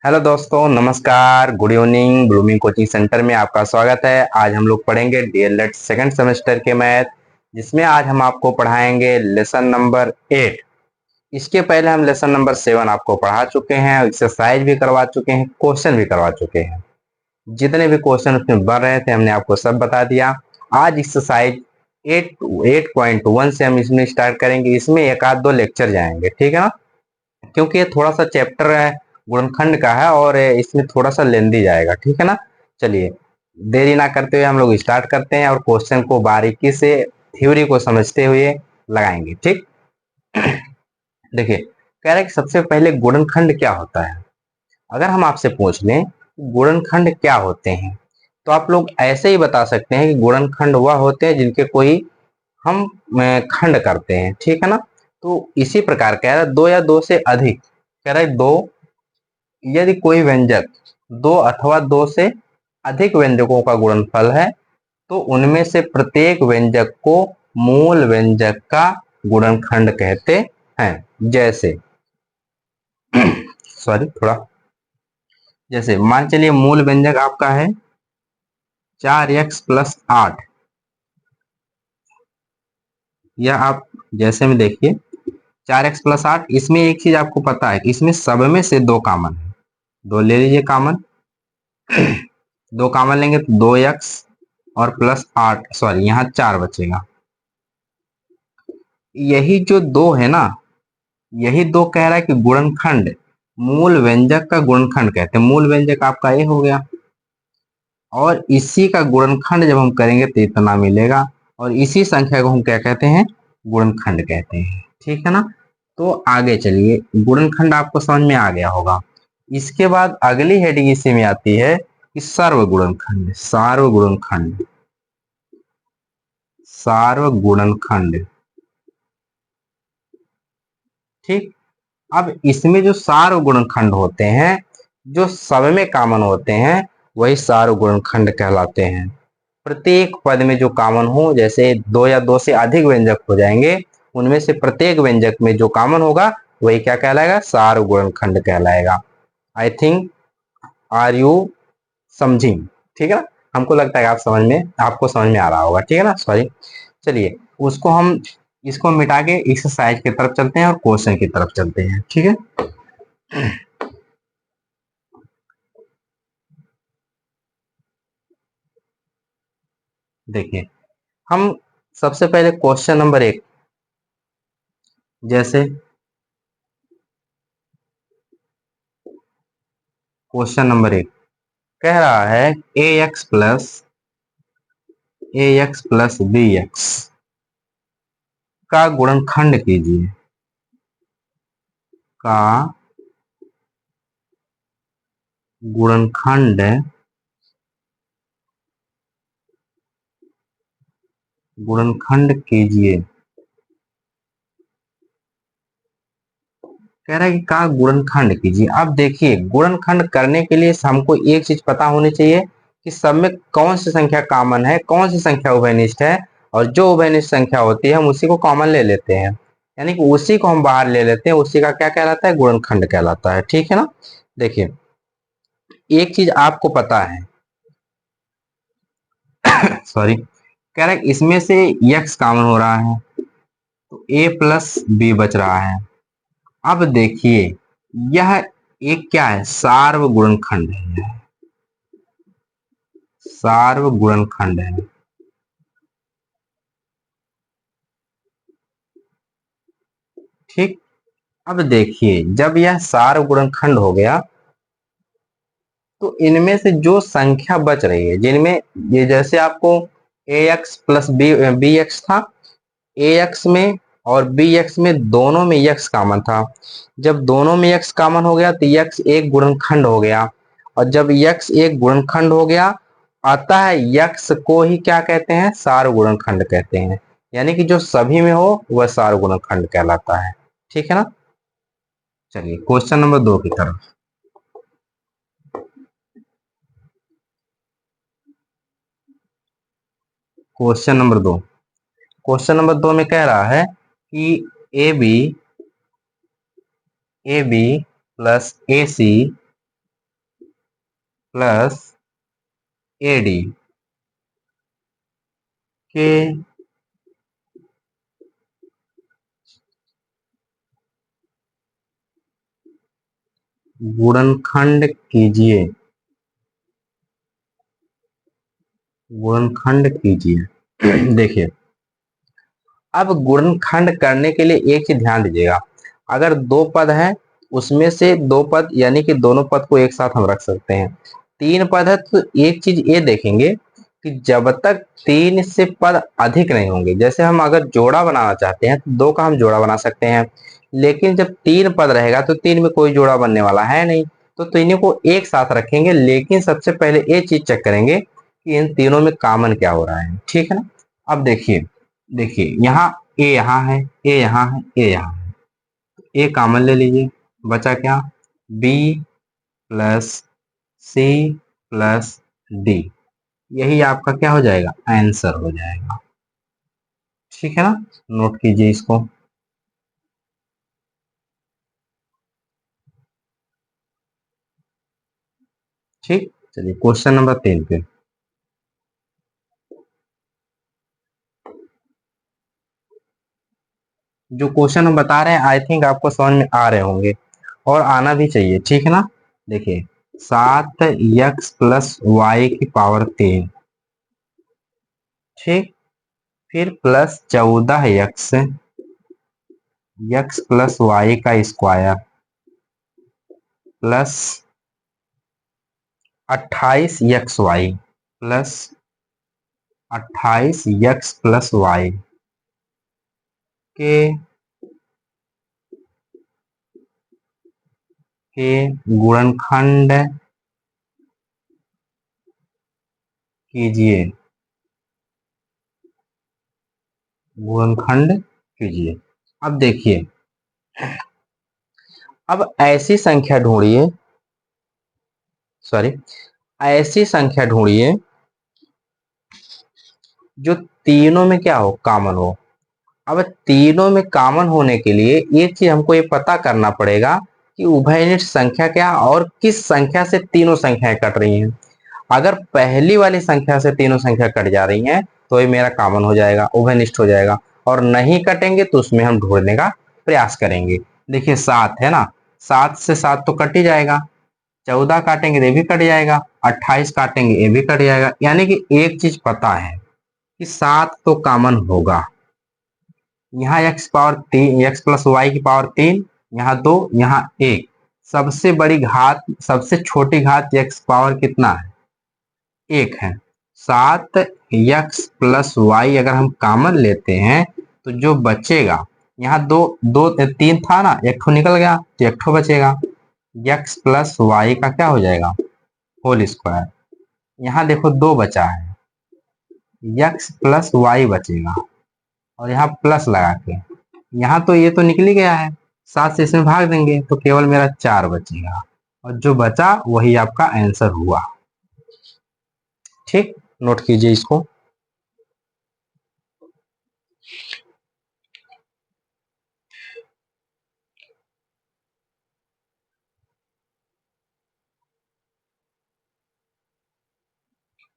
Hello दोस्तों, नमस्कार, good evening. Blooming coaching centre में आपका स्वागत है। आज हम लोग पढ़ेंगे डीएलएड सेकंड सेमेस्टर के मैथ, जिसमें आज हम आपको पढ़ाएंगे लेसन नंबर 8। इसके पहले हम लेसन नंबर 7 आपको पढ़ा चुके हैं, एक्सरसाइज भी करवा चुके हैं, क्वेश्चन भी करवा चुके हैं। जितने भी क्वेश्चन उसमें बन रहे थे हमने आपको सब बता दिया। आज एक्सरसाइज 8.1 से हम इसमें स्टार्ट करेंगे। इसमें एक आध दो लेक्चर जाएंगे, ठीक है ना, क्योंकि ये थोड़ा सा चैप्टर है, गुणनखंड का है और इसमें थोड़ा सा लेंदी जाएगा, ठीक है ना। चलिए देरी ना करते हुए हम लोग स्टार्ट करते हैं और क्वेश्चन को बारीकी से थ्योरी को समझते हुए लगाएंगे, ठीक। देखिए, कह रहे हैं कि सबसे पहले गुणनखंड क्या होता है। अगर हम आपसे पूछ लें गुणनखंड क्या होते हैं, तो आप लोग ऐसे ही बता सकते हैं कि गुणनखंड वह होते हैं जिनके कोई हम खंड करते हैं, ठीक है ना। तो इसी प्रकार कह रहा है दो या दो से अधिक, कह रहा है दो, यदि कोई व्यंजक दो अथवा दो से अधिक व्यंजकों का गुणनफल है तो उनमें से प्रत्येक व्यंजक को मूल व्यंजक का गुणनखंड कहते हैं। जैसे सॉरी थोड़ा, जैसे मान चलिए मूल व्यंजक आपका है 4x+8। या आप जैसे में देखिए 4x+8, इसमें एक चीज आपको पता है कि इसमें सब में से दो कॉमन है। दो ले लीजिए कॉमन, दो कॉमन लेंगे तो 2x और +8, सॉरी यहाँ 4 बचेगा। यही जो दो है ना, यही दो कह रहा है कि गुणनखंड मूल व्यंजक का गुणनखंड कहते हैं। मूल व्यंजक आपका ये हो गया और इसी का गुणनखंड जब हम करेंगे तो इतना मिलेगा और इसी संख्या को हम क्या कहते हैं, गुणनखंड कहते हैं, ठीक है ना। तो आगे चलिए, गुणनखंड आपको समझ में आ गया होगा। इसके बाद अगली हेडिंग इसी में आती है कि सार्वगुणनखंड। सार्वगुणनखंड, सार्वगुणनखंड, ठीक। अब इसमें जो सार्वगुणनखंड होते हैं, जो सब में कॉमन होते हैं, वही सार्वगुणनखंड कहलाते हैं। प्रत्येक पद में जो कॉमन हो, जैसे दो या दो से अधिक व्यंजक हो जाएंगे, उनमें से प्रत्येक व्यंजक में जो कॉमन होगा वही क्या कहलाएगा, सार्वगुणनखंड कहलाएगा। आई थिंक आर यू समझिंग, ठीक है ना। हमको लगता है आप समझ में, आपको समझ में आ रहा होगा, ठीक है ना। सॉरी, चलिए उसको हम, इसको मिटा के एक्सरसाइज की तरफ चलते हैं और क्वेश्चन की तरफ चलते हैं, ठीक है। देखिए, हम सबसे पहले क्वेश्चन नंबर 1, जैसे क्वेश्चन नंबर 1 कह रहा है ax प्लस का गुणनखंड कीजिए, का गुणनखंड, गुणनखंड कीजिए। कह रहा है कि का गुणनखंड कीजिए। अब देखिए, गुणनखंड करने के लिए हमको एक चीज पता होनी चाहिए कि सब में कौन सी संख्या कॉमन है, कौन सी संख्या उभयनिष्ठ है, और जो उभयनिष्ठ संख्या होती है हम उसी को कॉमन ले लेते हैं, यानी कि उसी को हम बाहर ले लेते हैं, उसी का क्या कहलाता है, गुणनखंड कहलाता है, ठीक है ना। देखिए, एक चीज आपको पता है, सॉरी, कह रहा है इसमें से x कॉमन हो रहा है तो a+b बच रहा है। अब देखिए, यह एक क्या है, सार्वगुणनखंड है, सार्वगुणनखंड है, ठीक। अब देखिए, जब यह सार्वगुणनखंड हो गया तो इनमें से जो संख्या बच रही है, जिनमें ये जैसे आपको ax+b था, ax में और bx में दोनों में x कॉमन था। जब दोनों में x कॉमन हो गया तो x एक गुणनखंड हो गया, और जब x एक गुणनखंड हो गया, अतः x को ही क्या कहते हैं, सार्वगुणनखंड कहते हैं। यानी कि जो सभी में हो वह सार्वगुणनखंड कहलाता है, ठीक है ना। चलिए क्वेश्चन नंबर 2 की तरफ। क्वेश्चन नंबर 2, क्वेश्चन नंबर 2 में कह रहा है कि A B plus AC plus AD के गुणनखंड कीजिए, गुणनखंड कीजिए। देखिए, अब गुणनखंड करने के लिए एक चीज ध्यान दीजिएगा, अगर दो पद है उसमें से दो पद यानी कि दोनों पद को एक साथ हम रख सकते हैं। तीन पद है तो एक चीज ये देखेंगे कि जब तक तीन से पद अधिक नहीं होंगे, जैसे हम अगर जोड़ा बनाना चाहते हैं तो दो का हम जोड़ा बना सकते हैं, लेकिन जब तीन पद रहेगा तो तीन में कोई जोड़ा बनने वाला है नहीं, तो तीनों को एक साथ रखेंगे। लेकिन सबसे पहले ये चीज चेक करेंगे कि इन तीनों में कॉमन क्या हो रहा है, ठीक है ना। अब देखिए, देखिए यहाँ ए यहाँ है, ए यहाँ है, ए यहाँ है, ए कॉमन ले लीजिए, बचा क्या, B plus C plus D, यही आपका क्या हो जाएगा, आंसर हो जाएगा। ठीक है ना, नोट कीजिए इसको। ठीक, चलिए क्वेश्चन नंबर 3 पे। जो क्वेश्चन हम बता रहे हैं आई थिंक आपको समझ में आ रहे होंगे और आना भी चाहिए, ठीक है ना। देखिए, 7x+y⁴, ठीक, फिर plus 14x x+y² plus 28xy plus 28x+y के गुणनखंड कीजिए, गुणनखंड कीजिए। अब देखिए, अब ऐसी संख्या ढूंढिए, सॉरी, ऐसी संख्या ढूंढिए जो तीनों में क्या हो, कॉमन हो। अब तीनों में कॉमन होने के लिए एक चीज हमको ये पता करना पड़ेगा कि उभयनिष्ठ संख्या क्या और किस संख्या से तीनों संख्याएं कट रही हैं। अगर पहली वाली संख्या से तीनों संख्या कट जा रही हैं तो ये मेरा कॉमन हो जाएगा, उभयनिष्ठ हो जाएगा, और नहीं कटेंगे तो उसमें हम ढूंढने का प्रयास करेंगे। देखिए 7 है ना, 7 से 7 तो कट ही जाएगा, 14 काटेंगे तो ये भी कट जाएगा, 28 काटेंगे ये भी कट जाएगा, यानी कि एक चीज पता है कि 7 तो कॉमन होगा। यहाँ x⁻3, x+y⁴, यहाँ 2, यहाँ 1, सबसे बड़ी घात, सबसे छोटी घात x पावर कितना है, 1 है। 7x+y अगर हम कॉमन लेते हैं तो जो बचेगा, यहाँ दो दो 3 था ना, एक ठो निकल गया तो एक ठो बचेगा, x+y का क्या हो जाएगा, होल स्क्वायर। यहाँ देखो 2 बचा है, x+y बचेगा, और यहाँ प्लस लगा के, यहाँ तो ये तो निकल ही गया है, 7 से इसमें भाग देंगे तो केवल मेरा 4 बचेगा, और जो बचा वही आपका आंसर हुआ। ठीक, नोट कीजिए इसको।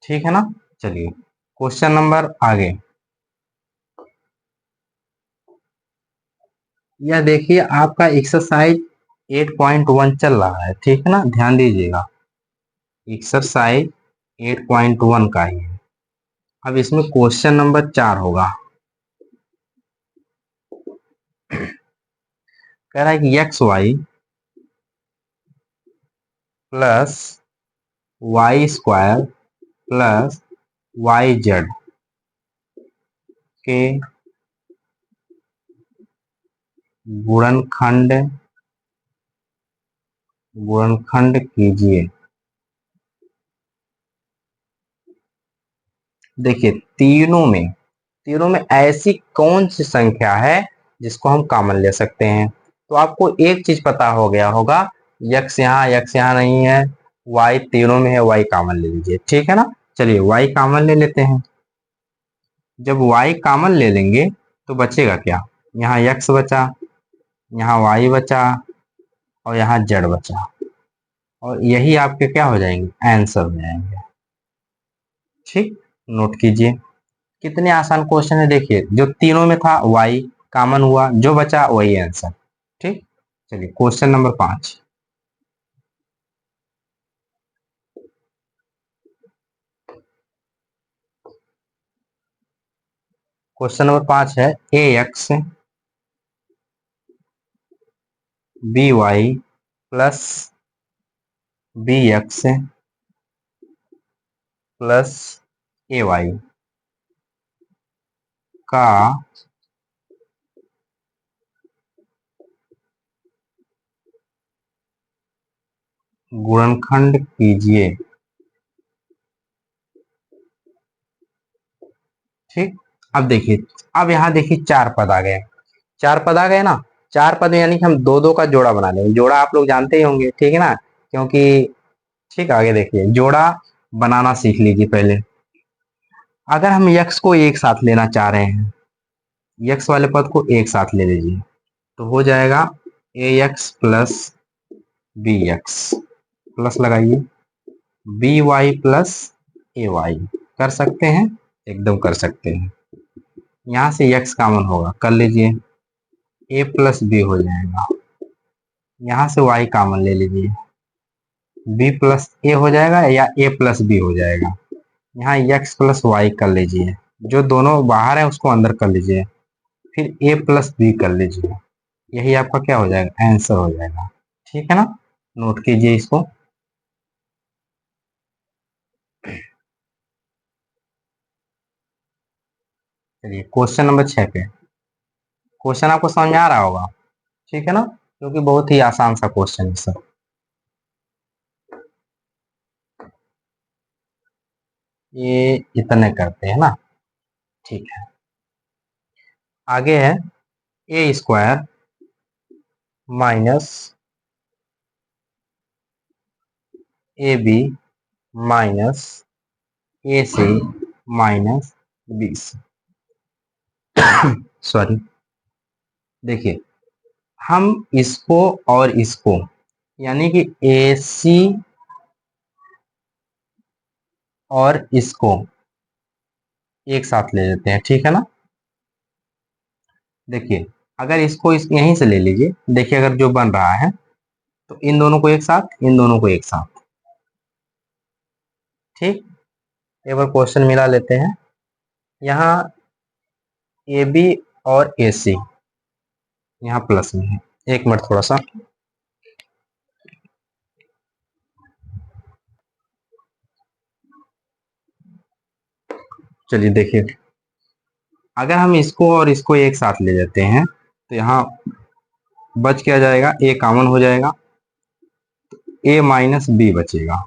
ठीक है ना, चलिए क्वेश्चन नंबर आगे। यह देखिए आपका एक्सरसाइज 8.1 चल रहा है, ठीक है ना, ध्यान दीजिएगा, एक्सरसाइज 8.1 का ही है। अब इसमें क्वेश्चन नंबर 4 होगा। कह रहा है कि XY plus y² plus YZ के गुणनखंड, गुणनखंड कीजिए। देखिए, तीनों में ऐसी कौन सी संख्या है जिसको हम कॉमन ले सकते हैं। तो आपको एक चीज पता हो गया होगा, x यहाँ नहीं है, y तीनों में है, y कॉमन ले लीजिए, ठीक है ना। चलिए y कॉमन ले लेते हैं। जब y कॉमन ले लेंगे तो बचेगा क्या, यहाँ x बचा, यहाँ y बचा, और यहाँ z बचा। और यही आपके क्या हो जाएंगे, आंसर हो जाएंगे। ठीक, नोट कीजिए। कितने आसान क्वेश्चन है, देखिए जो तीनों में था y कॉमन हुआ, जो बचा वही आंसर। ठीक, चलिए क्वेश्चन नंबर 5। क्वेश्चन नंबर 5 है A X B Y plus B X plus A Y का गुणनखंड कीजिए। ठीक, अब देखिए, अब यहाँ देखिए चार पद आ गए, चार पद आ गए ना। चार पद यानी कि हम दो दो का जोड़ा बना लेंगे। जोड़ा आप लोग जानते ही होंगे, ठीक है ना, क्योंकि ठीक, आगे देखिए जोड़ा बनाना सीख लीजिए पहले। अगर हम यक्स को एक साथ लेना चाह रहे हैं, यक्स वाले पद को एक साथ ले लीजिए, तो हो जाएगा A X plus B X, plus लगाइए B Y plus A Y. कर सकते हैं, एकदम कर सकते हैं। यहाँ से यक्स कॉमन होगा, कर लीजिए, ए प्लस बी हो जाएगा। यहाँ से वाई कॉमन ले लीजिए, बी प्लस ए हो जाएगा या ए प्लस बी हो जाएगा। यहाँ एक्स प्लस वाई कर लीजिए, जो दोनों बाहर है उसको अंदर कर लीजिए, फिर ए प्लस बी कर लीजिए। यही आपका क्या हो जाएगा, आंसर हो जाएगा। ठीक है ना, नोट कीजिए इसको। चलिए क्वेश्चन नंबर 6 पे। क्वेश्चन आपको समझ में आ रहा होगा, ठीक है ना, क्योंकि बहुत ही आसान सा क्वेश्चन है सर। ये इतने करते हैं ना, ठीक है। आगे है A square minus A B minus A C minus B C. Sorry, देखिए हम इसको और इसको यानी कि ए सी और इसको एक साथ ले लेते हैं, ठीक है ना। देखिए अगर इसको यहीं से ले लीजिए, देखिए अगर जो बन रहा है तो इन दोनों को एक साथ, इन दोनों को एक साथ। ठीक, एक बार क्वेश्चन मिला लेते हैं। यहाँ ए बी और ए सी यहाँ प्लस में है। एक मिनट थोड़ा सा, चलिए देखिए, अगर हम इसको और इसको एक साथ ले लेते हैं तो यहाँ बच क्या जाएगा, ए कॉमन हो जाएगा, ए माइनस बी बचेगा।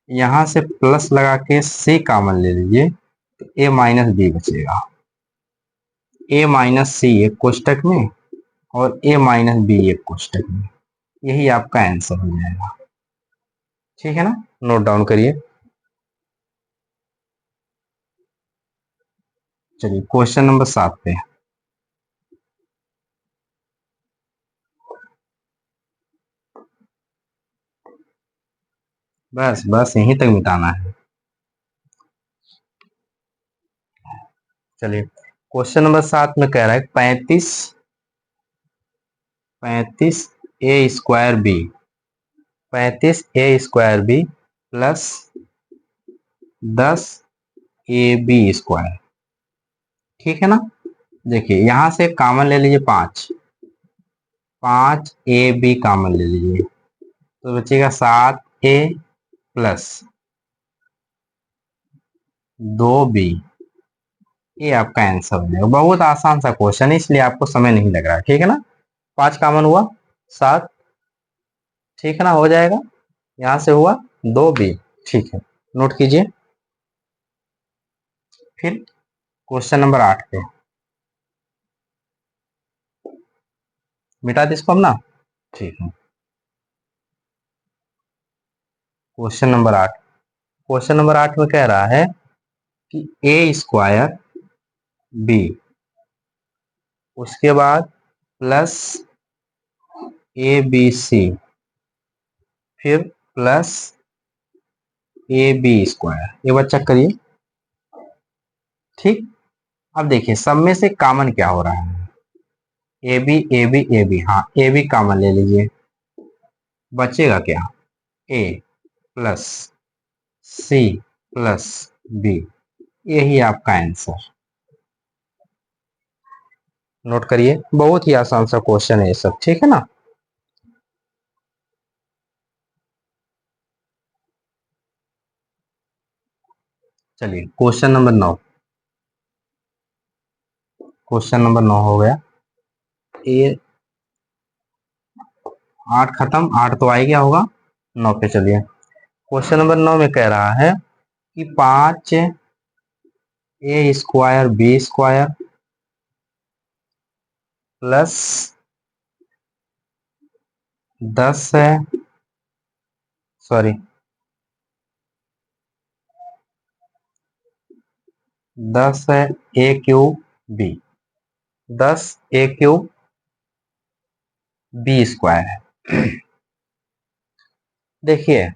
यहाँ से प्लस लगा के सी कॉमन ले लीजिए तो ए माइनस बी बचेगा। ए माइनस सी एक कोष्टक में और ए माइनस बी एक कोष्टक में। यही आपका आंसर हो जाएगा। ठीक है ना, नोट डाउन करिए। चलिए क्वेश्चन नंबर 7 पे। बस बस यहीं तक मिटाना है। चलिए क्वेश्चन नंबर 7 में कह रहा है 35 35 A square B, 35 A square B plus 10 A B square. ठीक है ना, देखिए यहां से कॉमन ले लीजिए 5, 5 ए बी कॉमन ले लीजिए तो बचेगा 7 ए प्लस 2 बी। ये आपका आंसर हो जाएगा। बहुत आसान सा क्वेश्चन है, इसलिए आपको समय नहीं लग रहा, ठीक है ना। 5 कॉमन हुआ 7, ठीक है ना, हो जाएगा। यहां से हुआ 2 बी, ठीक है, नोट कीजिए। फिर क्वेश्चन नंबर 8 पे, मिटा दे इसको हम ना, ठीक है। क्वेश्चन नंबर 8, क्वेश्चन नंबर 8 में कह रहा है कि ए स्क्वायर बी, उसके बाद प्लस ए बी सी फिर प्लस ए बी स्क्वायर, ये बात चेक करिए। ठीक, अब देखिए सब में से कॉमन क्या हो रहा है, A B A B A B, हाँ ए बी कॉमन ले लीजिए, बचेगा क्या, A plus C plus B, यही आपका आंसर। नोट करिए, बहुत ही आसान सा क्वेश्चन है ये सब, ठीक है ना। चलिए क्वेश्चन नंबर 9, क्वेश्चन नंबर 9 हो गया। ये 8 खत्म, 8 तो आई क्या होगा 9 पे। चलिए क्वेश्चन नंबर 9 में कह रहा है कि 5 ए स्क्वायर बी स्क्वायर प्लस 10 है, सॉरी 10 है ए क्यूब बी, 10 ए क्यूब बी स्क्वायर है। देखिए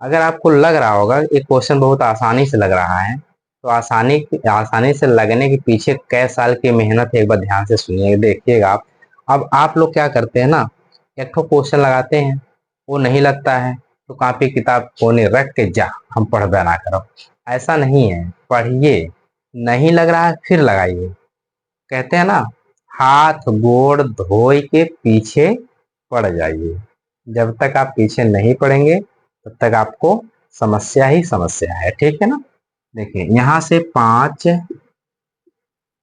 अगर आपको लग रहा होगा ये क्वेश्चन बहुत आसानी से लग रहा है, तो आसानी से लगने के पीछे कई साल की मेहनत है, एक बार ध्यान से सुनिए देखिएगा आप। अब आप लोग क्या करते हैं ना, एक ठो क्वेश्चन लगाते हैं, वो नहीं लगता है तो कॉपी किताब कोने रख के जा हम पढ़बे ना करो, ऐसा नहीं है, पढ़िए, नहीं लग रहा है फिर लगाइए। कहते हैं ना, हाथ गोड़ धोए के पीछे पड़ जाइए, जब तक आप पीछे नहीं पड़ेंगे तब तक आपको समस्या ही समस्या है, ठीक है ना। देखिए यहाँ से 5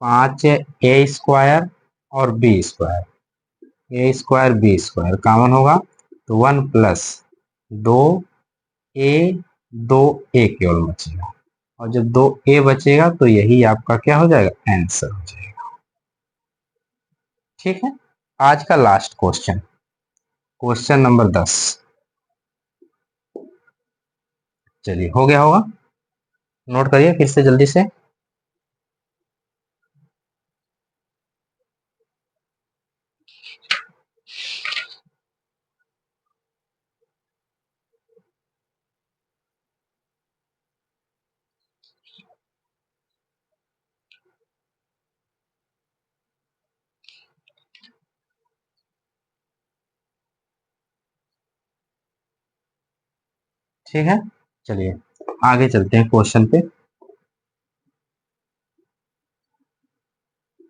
5 ए स्क्वायर और बी स्क्वायर, ए स्क्वायर बी स्क्वायर कॉमन होगा तो 1 प्लस 2 ए, 2 ए केवल बचेगा, और जब 2 ए बचेगा तो यही आपका क्या हो जाएगा, आंसर हो जाएगा। ठीक है, आज का लास्ट क्वेश्चन, क्वेश्चन नंबर 10। चलिए हो गया होगा, नोट करिए फिर से जल्दी से। ठीक है, चलिए आगे चलते हैं क्वेश्चन पे।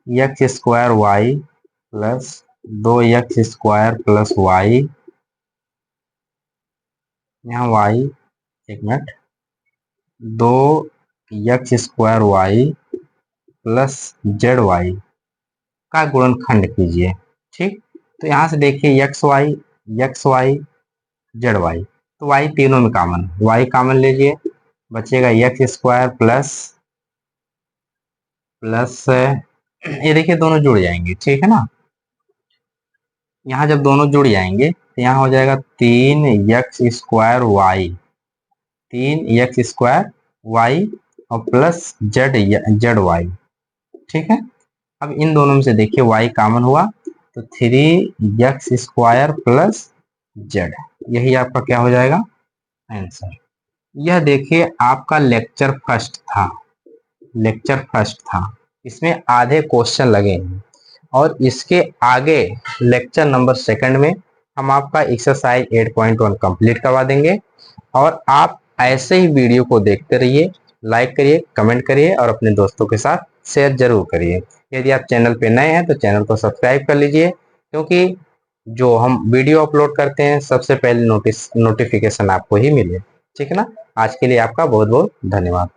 X square Y plus 2x square plus Y, यहाँ वाई, एक minute, 2x square Y plus Z Y का गुणनखंड कीजिए। ठीक, तो यहाँ से देखिए एक्स वाई जेड वाई, तो वाई तीनों में कॉमन, वाई कॉमन लीजिए, बचेगा एक्स स्क्वायर प्लस प्लस ये देखिए दोनों जुड़ जाएंगे, ठीक है ना। यहाँ जब दोनों जुड़ जाएंगे तो यहाँ हो जाएगा 3x square Y, 3x square Y और प्लस जेड वाई। ठीक है, अब इन दोनों में से देखिए y कॉमन हुआ तो 3x स्क्वायर प्लस जेड, यही आपका क्या हो जाएगा, आंसर। यह देखिए आपका लेक्चर फर्स्ट था, इसमें आधे क्वेश्चन लगे हैं, और इसके आगे लेक्चर नंबर सेकंड में हम आपका एक्सरसाइज 8.1 कंप्लीट करवा देंगे। और आप ऐसे ही वीडियो को देखते रहिए, लाइक करिए, कमेंट करिए और अपने दोस्तों के साथ शेयर जरूर करिए। यदि आप चैनल पे नए हैं तो चैनल को सब्सक्राइब कर लीजिए, क्योंकि जो हम वीडियो अपलोड करते हैं सबसे पहले नोटिफिकेशन आपको ही मिले। ठीक है ना, आज के लिए आपका बहुत बहुत धन्यवाद।